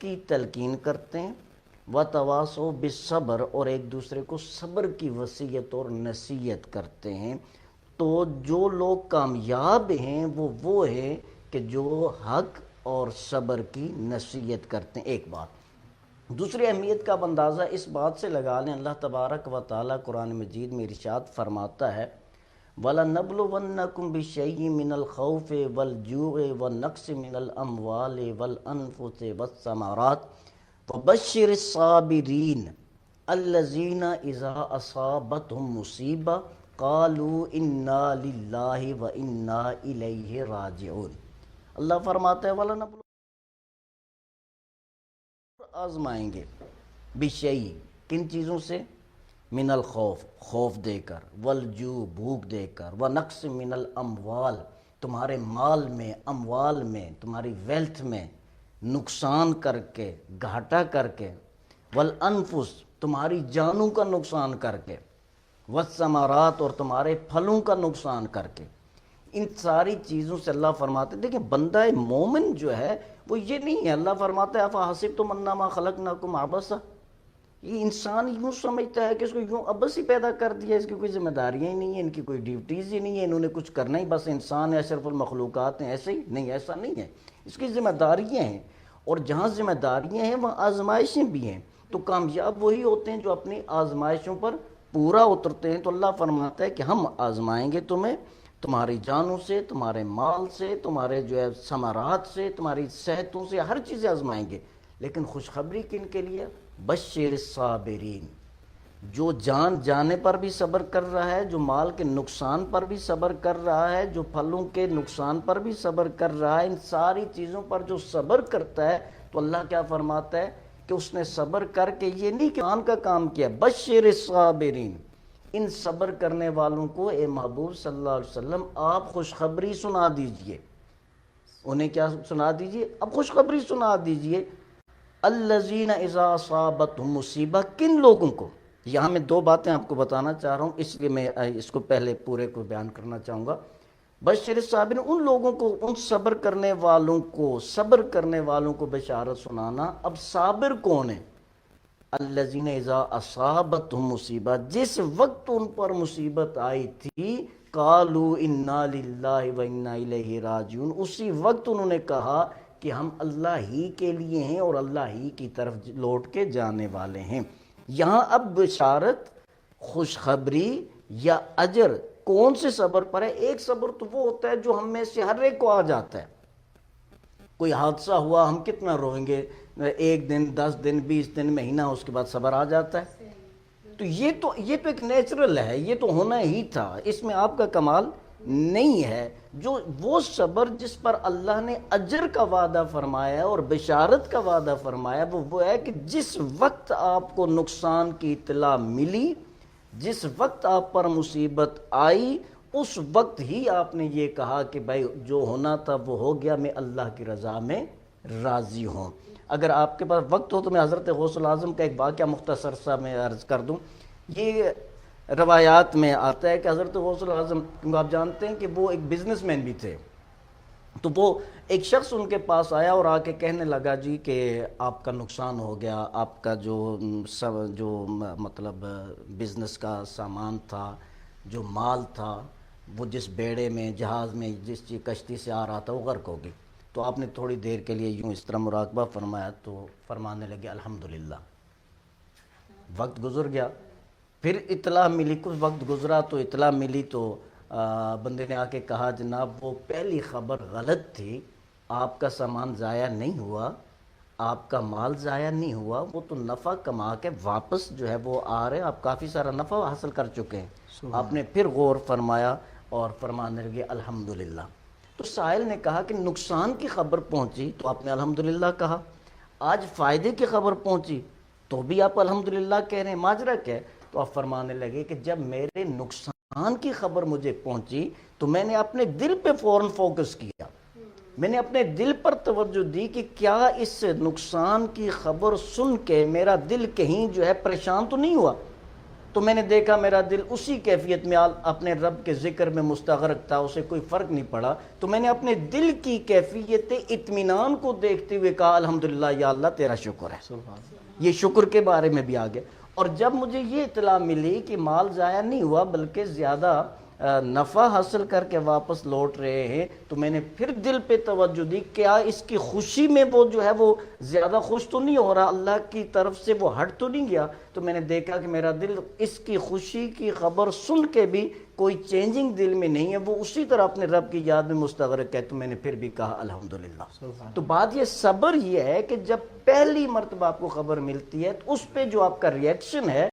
کی تلقین کرتے ہیں، وتواصوا بالصبر، اور ایک دوسرے کو صبر کی وصیت اور نصیحت کرتے ہیں۔ تو جو لوگ کامیاب ہیں وہ ہیں کہ جو حق اور صبر کی نصیحت کرتے ہیں۔ ایک بات، دوسری اہمیت کا اندازہ اس بات سے لگا لیں، اللہ تبارک و تعالیٰ قرآن مجید میں ارشاد فرماتا ہے وَلَنَبْلُوَنَّكُمْ بِشَيْءٍ مِّنَ الْخَوْفِ وَالْجُوعِ وَالنَّقْصِ مِنَ الْأَمْوَالِ وَالْأَنفُسِ وَالثَّمَرَاتِ وَبَشِّرِ الصَّابِرِينَ الَّذِينَ إِذَا أَصَابَتْهُم مُّصِيبَةٌ قَالُوا إِنَّا لِلَّهِ وَإِنَّا إِلَيْهِ رَاجِعُونَ۔ اللہ فرماتا ہے وَلَنَبْلُوَنَّكُمْ، آزمائیں گے، بشیء، کن چیزوں سے، من الخوف، خوف دے کر، والجوع، بھوک دے کر، ونقص من الاموال، تمہارے مال میں، اموال میں، تمہاری ویلتھ میں نقصان کر کے، گھاٹا کر کے، والانفس، تمہاری جانوں کا نقصان کر کے، والثمرات، اور تمہارے پھلوں کا نقصان کر کے۔ ان ساری چیزوں سے اللہ فرماتے ہیں، دیکھیں بندہ مومن جو ہے وہ یہ نہیں ہے، اللہ فرماتا ہے افحسبتم انما خلقناکم عبثا، یہ انسان یوں سمجھتا ہے کہ اس کو یوں عبث ہی پیدا کر دیا، اس کی کوئی ذمہ داریاں ہی نہیں ہیں، ان کی کوئی ڈیوٹیز ہی نہیں ہے، انہوں نے کچھ کرنا ہی، بس انسان ہے، اشرف المخلوقات ہیں، ایسے ہی نہیں، ایسا نہیں ہے، اس کی ذمہ داریاں ہیں، اور جہاں ذمہ داریاں ہیں وہاں آزمائشیں بھی ہیں۔ تو کامیاب وہی ہوتے ہیں جو اپنی آزمائشوں پر پورا اترتے ہیں۔ تو اللہ فرماتا ہے کہ ہم آزمائیں گے تمہیں، تمہاری جانوں سے، تمہارے مال سے، تمہارے جو ہے ثمرات سے، تمہاری صحتوں سے، ہر چیز آزمائیں گے، لیکن خوشخبری کن کے لیے، بشر الصابرین، جو جان جانے پر بھی صبر کر رہا ہے، جو مال کے نقصان پر بھی صبر کر رہا ہے، جو پھلوں کے نقصان پر بھی صبر کر رہا ہے، ان ساری چیزوں پر جو صبر کرتا ہے، تو اللہ کیا فرماتا ہے کہ اس نے صبر کر کے یہ نہیں کہ آن کا کام کیا، بشر الصابرین، ان صبر کرنے والوں کو اے محبوب صلی اللہ علیہ وسلم آپ خوشخبری سنا دیجئے، انہیں کیا سنا دیجئے، اب خوشخبری سنا دیجئے، الذین اذا اصابتہم مصیبہ، کن لوگوں کو، یہاں میں دو باتیں آپ کو بتانا چاہ رہا ہوں، اس لیے میں اس کو پہلے پورے کو بیان کرنا چاہوں گا۔ بشر الصابرین، ان لوگوں کو، ان صبر کرنے والوں کو، صبر کرنے والوں کو بشارت سنانا۔ اب صابر کون ہے؟ الذین اذا اصابتہم مصیبہ، جس وقت ان پر مصیبت آئی تھی، قالوا انا للہ و انا الیہ راجعون، اسی وقت انہوں نے کہا کہ ہم اللہ ہی کے لیے ہیں اور اللہ ہی کی طرف لوٹ کے جانے والے ہیں۔ یہاں اب بشارت، خوشخبری یا اجر کون سے صبر پر ہے؟ ایک صبر تو وہ ہوتا ہے جو ہم میں سے ہر ایک کو آ جاتا ہے، کوئی حادثہ ہوا ہم کتنا روئیں گے، ایک دن، 10 دن، 20 دن، مہینہ، اس کے بعد صبر آ جاتا ہے، تو یہ تو ایک نیچرل ہے، یہ تو ہونا ہی تھا، اس میں آپ کا کمال نہیں ہے۔ جو وہ صبر جس پر اللہ نے اجر کا وعدہ فرمایا ہے اور بشارت کا وعدہ فرمایا، وہ ہے کہ جس وقت آپ کو نقصان کی اطلاع ملی، جس وقت آپ پر مصیبت آئی، اس وقت ہی آپ نے یہ کہا کہ بھائی جو ہونا تھا وہ ہو گیا، میں اللہ کی رضا میں راضی ہوں۔ اگر آپ کے پاس وقت ہو تو میں حضرت غوث الاعظم کا ایک واقعہ مختصر سا میں عرض کر دوں۔ یہ روایات میں آتا ہے کہ حضرت غوث الاعظم، کیونکہ آپ جانتے ہیں کہ وہ ایک بزنس مین بھی تھے، تو وہ ایک شخص ان کے پاس آیا اور آ کے کہنے لگا جی کہ آپ کا نقصان ہو گیا، آپ کا جو مطلب بزنس کا سامان تھا، جو مال تھا، وہ جس بیڑے میں، جہاز میں، جس کشتی سے آ رہا تھا وہ غرق ہو گئی۔ تو آپ نے تھوڑی دیر کے لیے یوں اس طرح مراقبہ فرمایا، تو فرمانے لگے الحمدللہ۔ وقت گزر گیا، پھر اطلاع ملی، کچھ وقت گزرا تو اطلاع ملی، تو بندے نے آ کے کہا جناب وہ پہلی خبر غلط تھی، آپ کا سامان ضائع نہیں ہوا، آپ کا مال ضائع نہیں ہوا، وہ تو نفع کما کے واپس جو ہے وہ آ رہے ہیں، آپ کافی سارا نفع حاصل کر چکے ہیں۔ آپ نے پھر غور فرمایا اور فرمانے لگے الحمدللہ۔ تو سائل نے کہا کہ نقصان کی خبر پہنچی تو آپ نے الحمدللہ کہا، آج فائدے کی خبر پہنچی تو بھی آپ الحمدللہ کہہ رہے ہیں، ماجرا کیا ہے؟ تو آپ فرمانے لگے کہ جب میرے نقصان کی خبر مجھے پہنچی تو میں نے اپنے دل پہ فوراً فوکس کیا، میں نے اپنے دل پر توجہ دی کہ کیا اس نقصان کی خبر سن کے میرا دل کہیں جو ہے پریشان تو نہیں ہوا، تو میں نے دیکھا میرا دل اسی کیفیت میں اپنے رب کے ذکر میں مستغرق تھا، اسے کوئی فرق نہیں پڑا، تو میں نے اپنے دل کی کیفیت اطمینان کو دیکھتے ہوئے کہا الحمدللہ یا اللہ تیرا شکر ہے۔ یہ شکر کے بارے میں بھی آگے، اور جب مجھے یہ اطلاع ملی کہ مال ضائع نہیں ہوا بلکہ زیادہ نفع حاصل کر کے واپس لوٹ رہے ہیں، تو میں نے پھر دل پہ توجہ دی، کیا اس کی خوشی میں وہ جو ہے وہ زیادہ خوش تو نہیں ہو رہا، اللہ کی طرف سے وہ ہٹ تو نہیں گیا؟ تو میں نے دیکھا کہ میرا دل اس کی خوشی کی خبر سن کے بھی کوئی چینجنگ دل میں نہیں ہے، وہ اسی طرح اپنے رب کی یاد میں مستغرق ہے۔ تو میں نے پھر بھی کہا الحمدللہ۔ تو بات یہ صبر یہ ہے کہ جب پہلی مرتبہ آپ کو خبر ملتی ہے تو اس پہ جو آپ کا ریئیکشن ہے